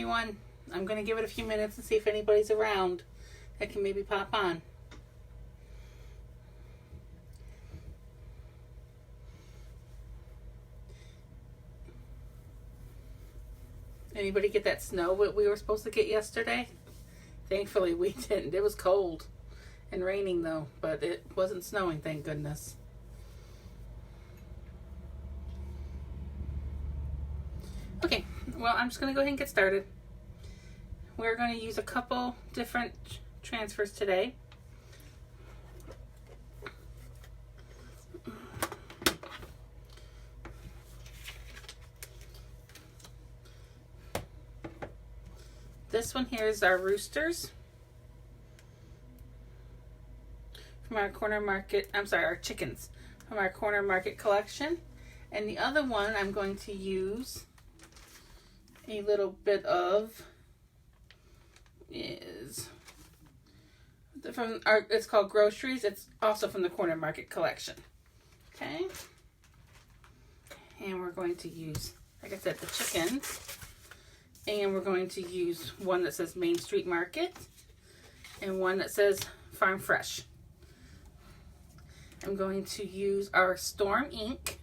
everyone. I'm going to give it a few minutes and see if anybody's around that can maybe pop on. Anybody get that snow that we were supposed to get yesterday? Thankfully we didn't. It was cold and raining though, but it wasn't snowing, thank goodness. Okay, well, I'm just going to go ahead and get started. We're going to use a couple different transfers today. This one here is our roosters from our corner market, our chickens from our corner market collection. And the other one I'm going to use a little bit of is from our, it's called Groceries. It's also from the corner market collection. Okay. And we're going to use, like I said, the chickens. And we're going to use one that says Main Street Market and one that says Farm Fresh. I'm going to use our Storm ink.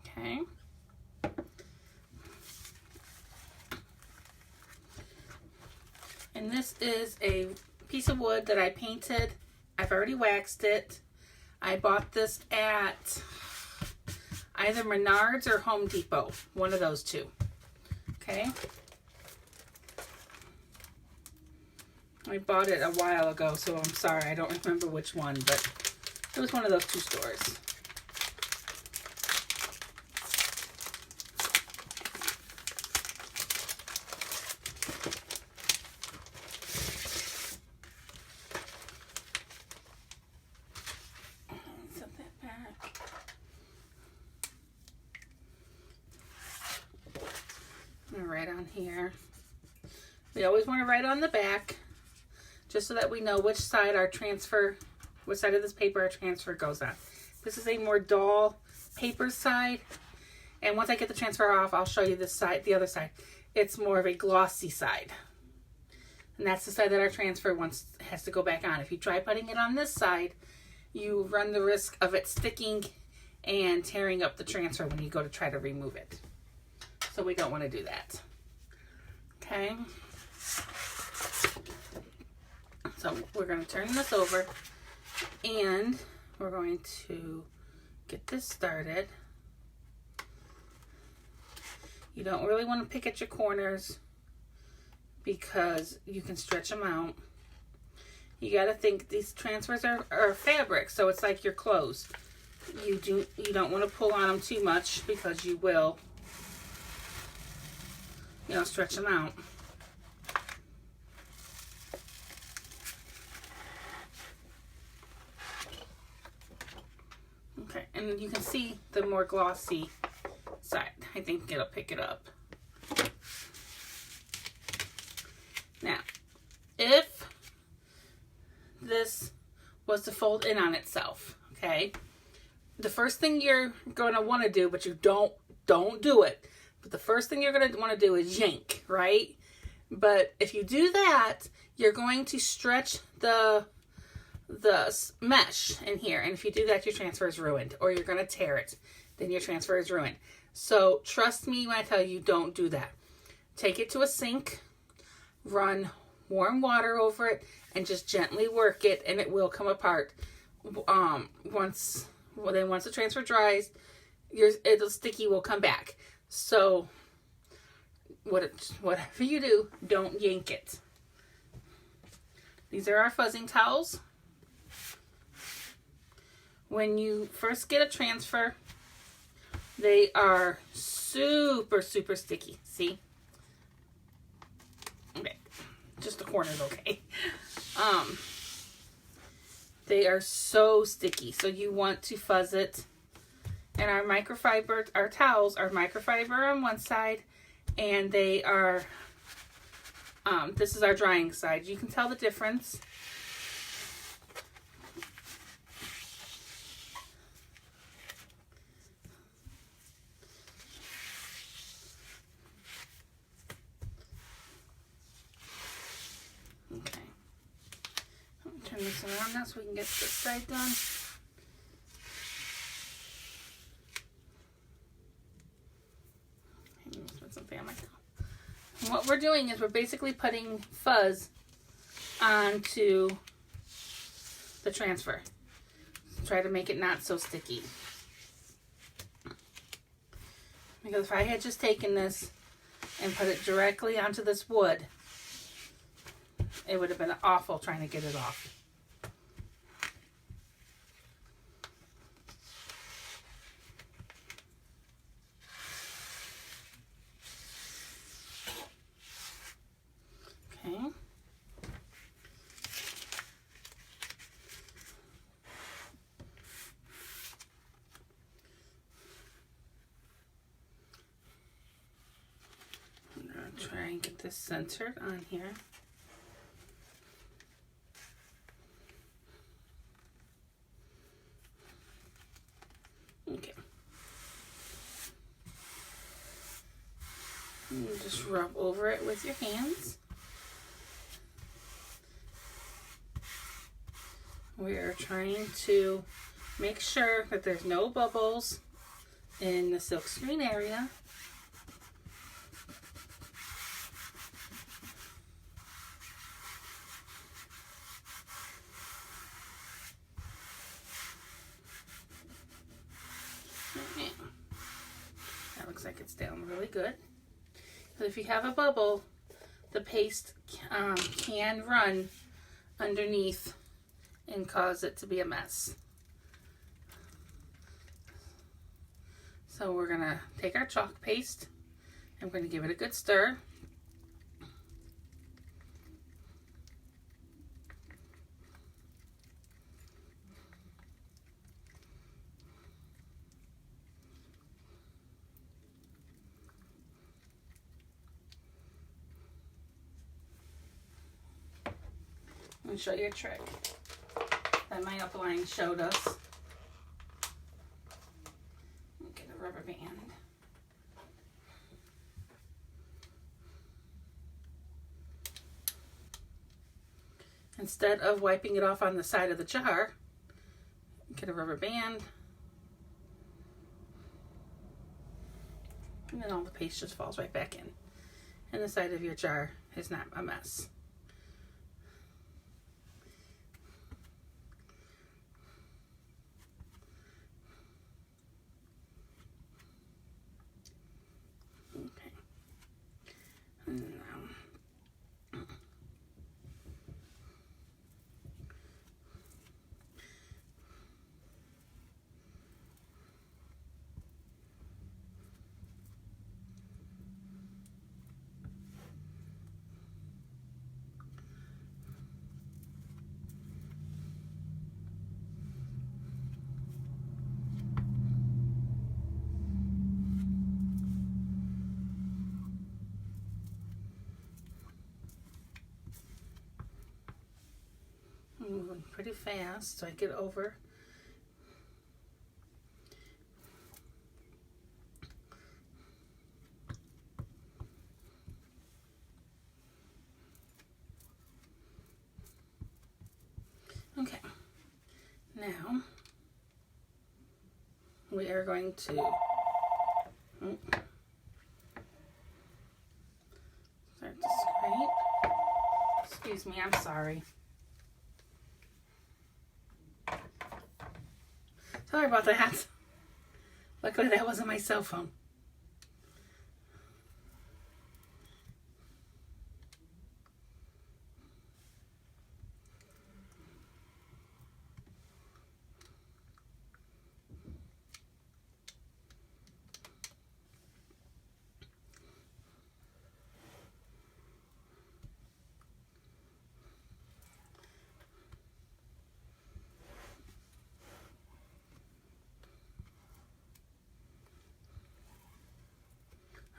Okay. And this is a piece of wood that I painted. I've already waxed it. I bought this at either Menards or Home Depot. One of those two. Okay. I bought it a while ago, so I'm sorry. I don't remember which one, but it was one of those two stores. Set that back. I'm going to write on here. We always want to write on the back, just so that we know which side our transfer, which side of this paper our transfer goes on. This is a more dull paper side, and once I get the transfer off, I'll show you this side, the other side. It's more of a glossy side, and that's the side that our transfer has to go back on. If you try putting it on this side, you run the risk of it sticking and tearing up the transfer when you go to try to remove it. So we don't want to do that. Okay. So we're going to turn this over and we're going to get this started. You don't really want to pick at your corners because you can stretch them out. You got to think these transfers are fabric, so it's like your clothes. You don't want to pull on them too much because you will, stretch them out. Okay, and you can see the more glossy side. I think it'll pick it up. Now, if this was to fold in on itself, okay, the first thing you're going to want to do, but you don't do it, but the first thing you're going to want to do is yank, right? But if you do that, you're going to stretch the mesh in here, and if you do that, your transfer is ruined, or you're going to tear it, then your transfer is ruined. So trust me when I tell you, don't do that. Take it to a sink, run warm water over it, and just gently work it, and it will come apart. Once the transfer dries, the sticky will come back. So whatever you do, don't yank it. These are our fuzzing towels. When you first get a transfer, they are super, super sticky. See? Okay. Just the corners, okay. They are so sticky. So you want to fuzz it. And our towels are microfiber on one side, and they are, this is our drying side. You can tell the difference. this around now so we can get this side done. Put something on my toe. And what we're doing is we're basically putting fuzz onto the transfer. Try to make it not so sticky. Because if I had just taken this and put it directly onto this wood, it would have been awful trying to get it off. Okay. I'm going to try and get this centered on here. Okay. And you just rub over it with your hands. We are trying to make sure that there's no bubbles in the silk screen area. That looks like it's down really good. But if you have a bubble, the paste can run underneath and cause it to be a mess. So we're gonna take our chalk paste and we're gonna give it a good stir. Let me show you a trick that my upline showed us. Get a rubber band. Instead of wiping it off on the side of the jar, get a rubber band. And then all the paste just falls right back in. And the side of your jar is not a mess. I'm moving pretty fast so I get over. Okay, now we are going to start to scrape. Excuse me, I'm sorry. Sorry about that. Luckily that wasn't my cell phone.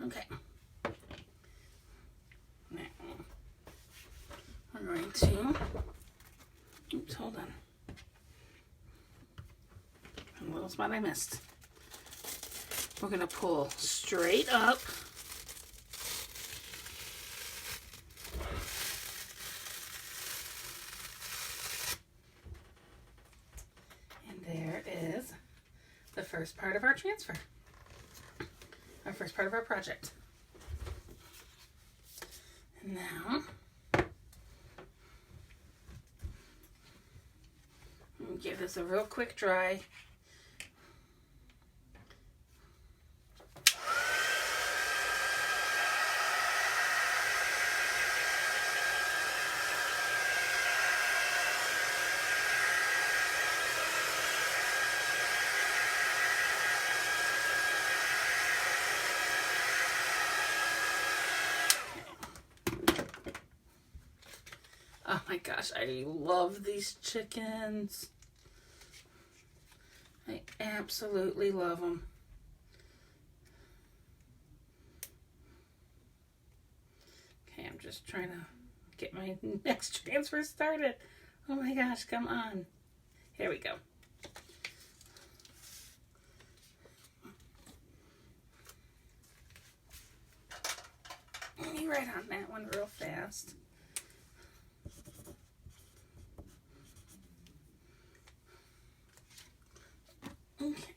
Okay. Now, we're going to, oops, hold on. A little spot I missed. We're going to pull straight up. first part of our transfer. Our first part of our project. And now, give this a real quick dry. Oh my gosh, I love these chickens. I absolutely love them. Okay, I'm just trying to get my next transfer started. Oh my gosh, come on. Here we go. Let me write on that one real fast. Okay.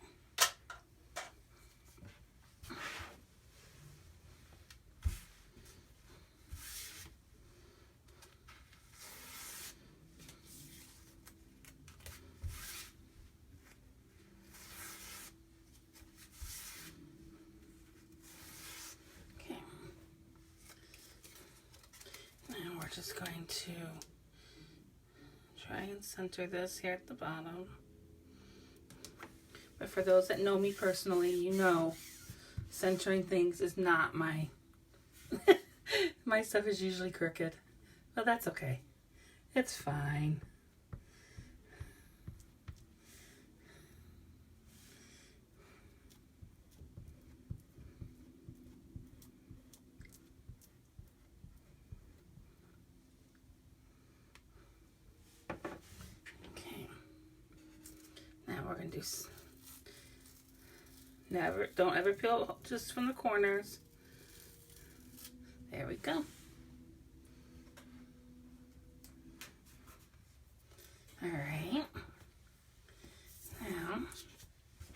Okay. Now we're just going to try and center this here at the bottom. But for those that know me personally, you know centering things is not my my stuff is usually crooked. But that's okay. It's fine. Okay. Now we're going to do don't ever peel just from the corners. There we go. All right. Now,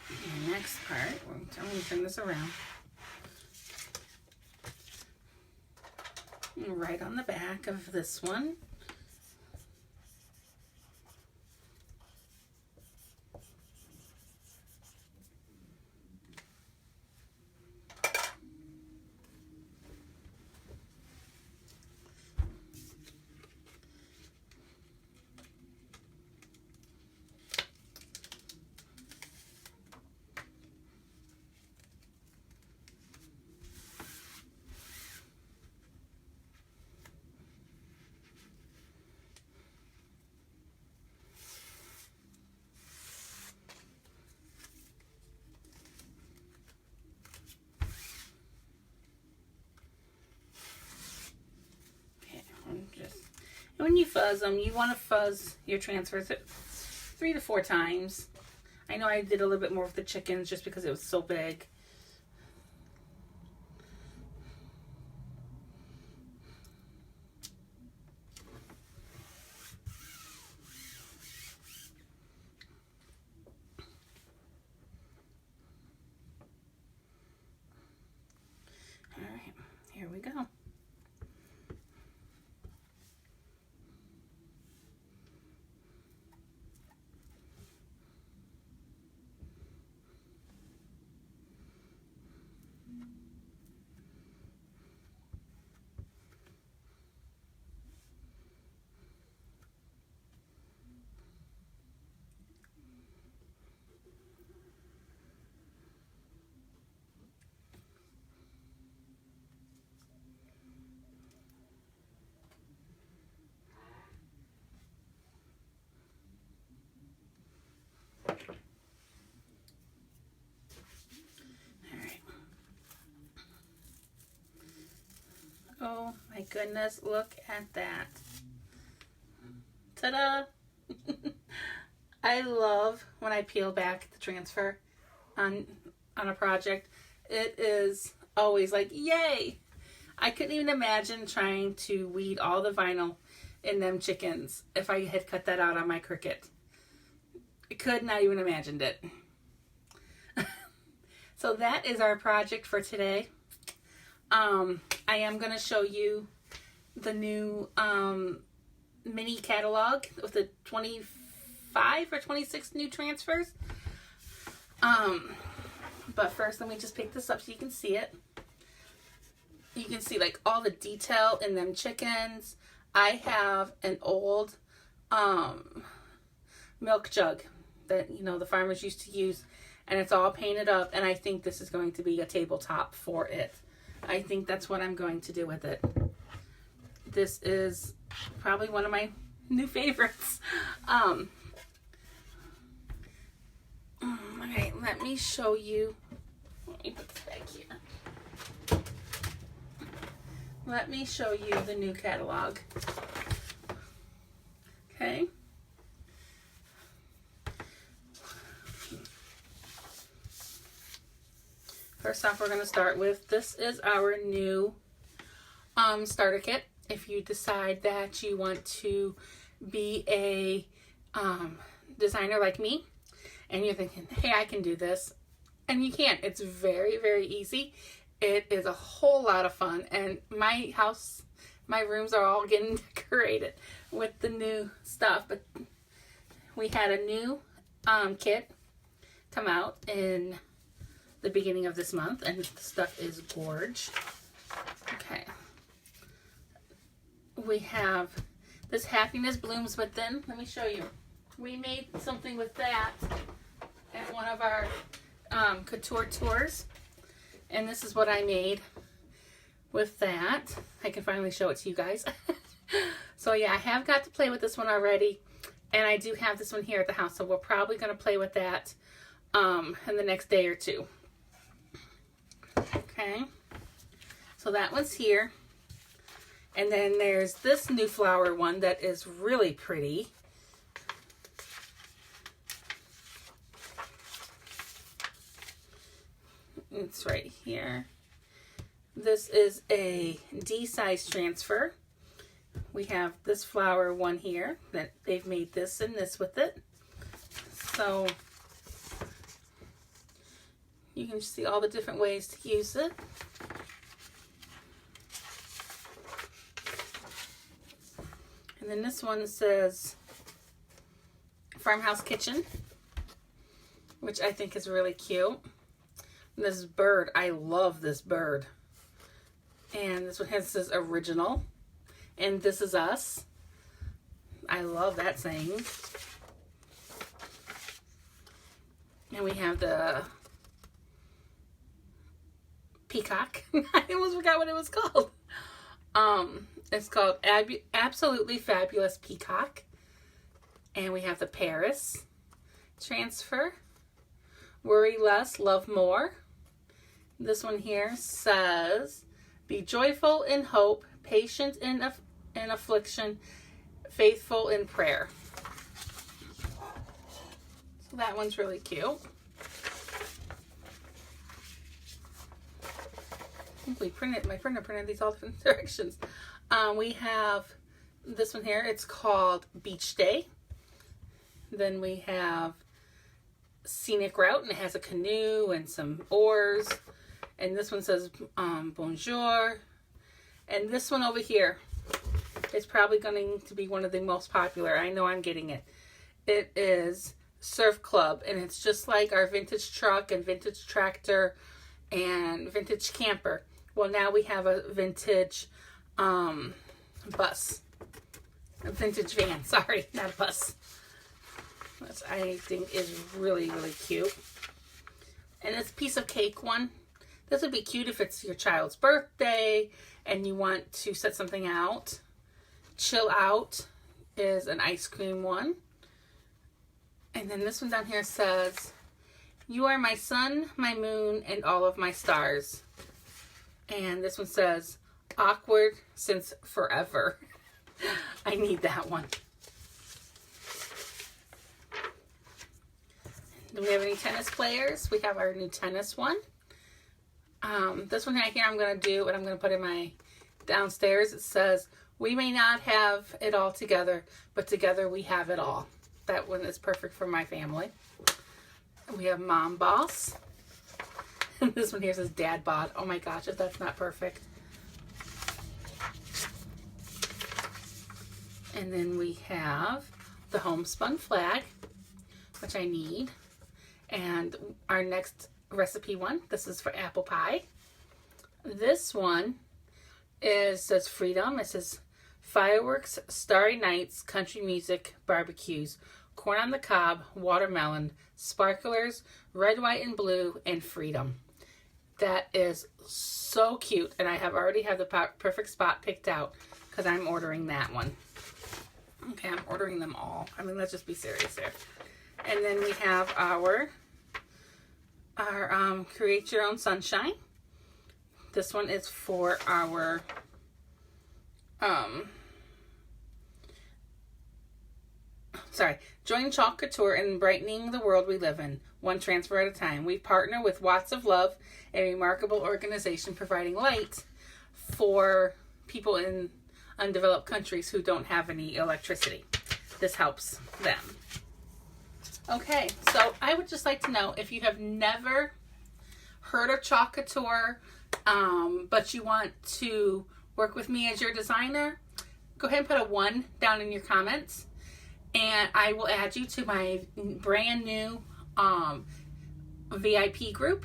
the next part, I'm going to turn this around. Right on the back of this one. When you fuzz them, you want to fuzz your transfers 3 to 4 times. I know I did a little bit more with the chickens just because it was so big. All right, here we go. Oh my goodness, look at that. Ta-da! I love when I peel back the transfer on a project. It is always like, yay! I couldn't even imagine trying to weed all the vinyl in them chickens if I had cut that out on my Cricut. I could not even imagined it. So that is our project for today. I am going to show you the new mini catalog with the 25 or 26 new transfers. But first, let me just pick this up so you can see it. You can see like all the detail in them chickens. I have an old milk jug that, you know, the farmers used to use, and it's all painted up, and I think this is going to be a tabletop for it. I think that's what I'm going to do with it. This is probably one of my new favorites. Okay, let me show you. Let me put this back here. Let me show you the new catalog. Okay. First off, we're going to start with, this is our new starter kit. If you decide that you want to be a designer like me, and you're thinking, hey, I can do this, and you can. It's very, very easy. It is a whole lot of fun, and my house, my rooms are all getting decorated with the new stuff. But we had a new kit come out in the beginning of this month, and the stuff is gorge. Okay. We have this Happiness Blooms Within. Let me show you. We made something with that at one of our Couture tours, and this is what I made with that. I can finally show it to you guys. So yeah, I have got to play with this one already, and I do have this one here at the house, so we're probably going to play with that in the next day or two. Okay, so that one's here, and then there's this new flower one that is really pretty. It's right here. This is a D size transfer. We have this flower one here that they've made this and this with it. So you can see all the different ways to use it. And then this one says Farmhouse Kitchen, which I think is really cute. This bird, I love this bird. And this one says original. And this is us. I love that saying. And we have the peacock. I almost forgot what it was called. It's called Absolutely Fabulous Peacock. And we have the Paris transfer. Worry Less, Love More. This one here says, be joyful in hope, patient in affliction, faithful in prayer. So that one's really cute. I think my printer printed these all different directions. We have this one here. It's called Beach Day. Then we have Scenic Route, and it has a canoe and some oars. And this one says Bonjour. And this one over here is probably going to be one of the most popular. I know I'm getting it. It is Surf Club, and it's just like our vintage truck and vintage tractor and vintage camper. Well, now we have a vintage bus. A vintage van, sorry, not a bus. Which I think is really, really cute. And this piece of cake one, this would be cute if it's your child's birthday and you want to set something out. Chill Out is an ice cream one. And then this one down here says, you are my sun, my moon, and all of my stars. And this one says, awkward since forever. I need that one. Do we have any tennis players? We have our new tennis one. This one right here I'm going to do, and I'm going to put in my downstairs. It says, we may not have it all together, but together we have it all. That one is perfect for my family. We have Mom Boss. This one here says Dad bought. Oh my gosh, if that's not perfect. And then we have the homespun flag, which I need. And our next recipe one, this is for apple pie. This one says freedom. It says fireworks, starry nights, country music, barbecues, corn on the cob, watermelon, sparklers, red, white, and blue, and freedom. That is so cute. And I already have the perfect spot picked out because I'm ordering that one. Okay, I'm ordering them all. I mean, let's just be serious here. And then we have our Create Your Own Sunshine. This one is for our join Chalk Couture in brightening the world we live in, one transfer at a time. We partner with Watts of Love, a remarkable organization providing light for people in undeveloped countries who don't have any electricity. This helps them. Okay, so I would just like to know if you have never heard of Chalk Couture, but you want to work with me as your designer, go ahead and put a 1 down in your comments, and I will add you to my brand new VIP group.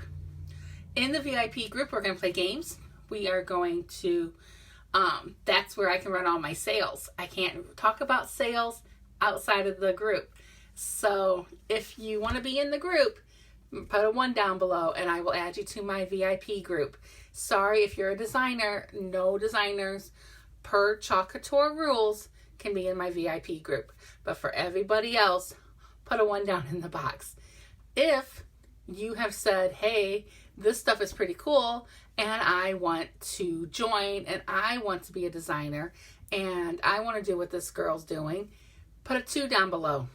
In the VIP group, we're going to play games. We are going to, that's where I can run all my sales. I can't talk about sales outside of the group. So if you want to be in the group, put a 1 down below and I will add you to my VIP group. Sorry, if you're a designer, no designers per Chalk Couture rules can be in my VIP group. But for everybody else, put a 1 down in the box. If you have said, hey, this stuff is pretty cool and I want to join and I want to be a designer and I want to do what this girl's doing, put a 2 down below.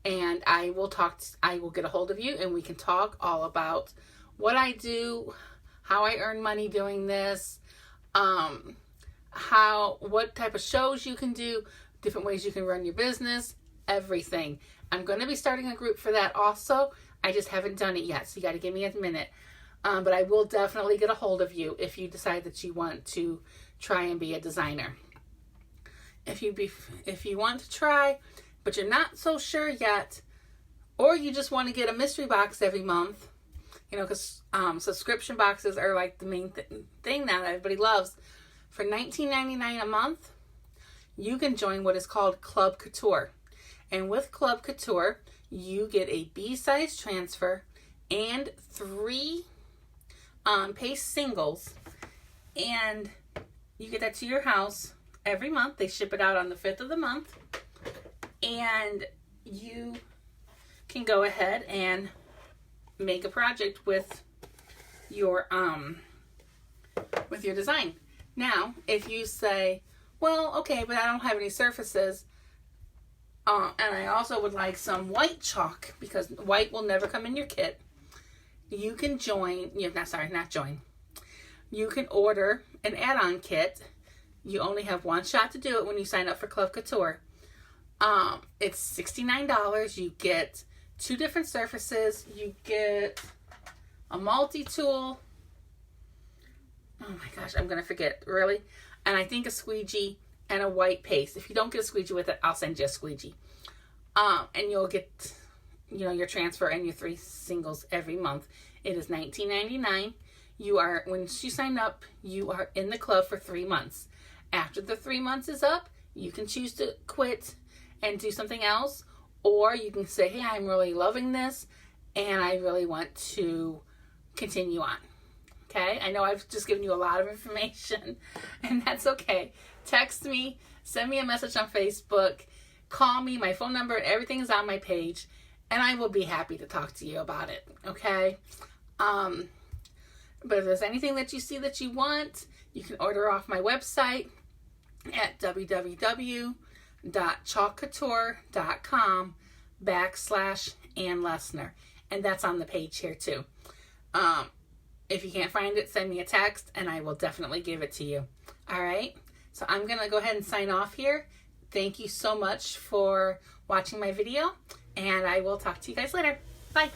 And I will get a hold of you and we can talk all about what I do, how I earn money doing this, what type of shows you can do, different ways you can run your business, everything. I'm going to be starting a group for that also. I just haven't done it yet, so you got to give me a minute. But I will definitely get a hold of you if you decide that you want to try and be a designer. If you want to try, but you're not so sure yet, or you just want to get a mystery box every month, because subscription boxes are like the main thing now that everybody loves. For $19.99 a month, you can join what is called Club Couture. And with Club Couture, you get a B-size transfer and 3 paste singles. And you get that to your house every month. They ship it out on the 5th of the month. And you can go ahead and make a project with your design. Now, if you say, well, okay, but I don't have any surfaces, and I also would like some white chalk because white will never come in your kit, you can join, you can order an add-on kit. You only have 1 shot to do it when you sign up for Club Couture. It's $69. You get 2 different surfaces. You get a multi-tool. Oh my gosh, I'm going to forget, really. And I think a squeegee and a white paste. If you don't get a squeegee with it, I'll send you a squeegee. And you'll get, your transfer and your 3 singles every month. It is $19.99. Once you sign up, you are in the club for 3 months. After the 3 months is up, you can choose to quit and do something else, or you can say, hey, I'm really loving this and I really want to continue on. Okay, I know I've just given you a lot of information, and that's okay. Text me, send me a message on Facebook, call me, my phone number, everything is on my page, and I will be happy to talk to you about it, okay? But if there's anything that you see that you want, you can order off my website at www.chalkcouture.com/Ann Lesner, and that's on the page here too. If you can't find it, send me a text and I will definitely give it to you. All right. So I'm going to go ahead and sign off here. Thank you so much for watching my video and I will talk to you guys later. Bye.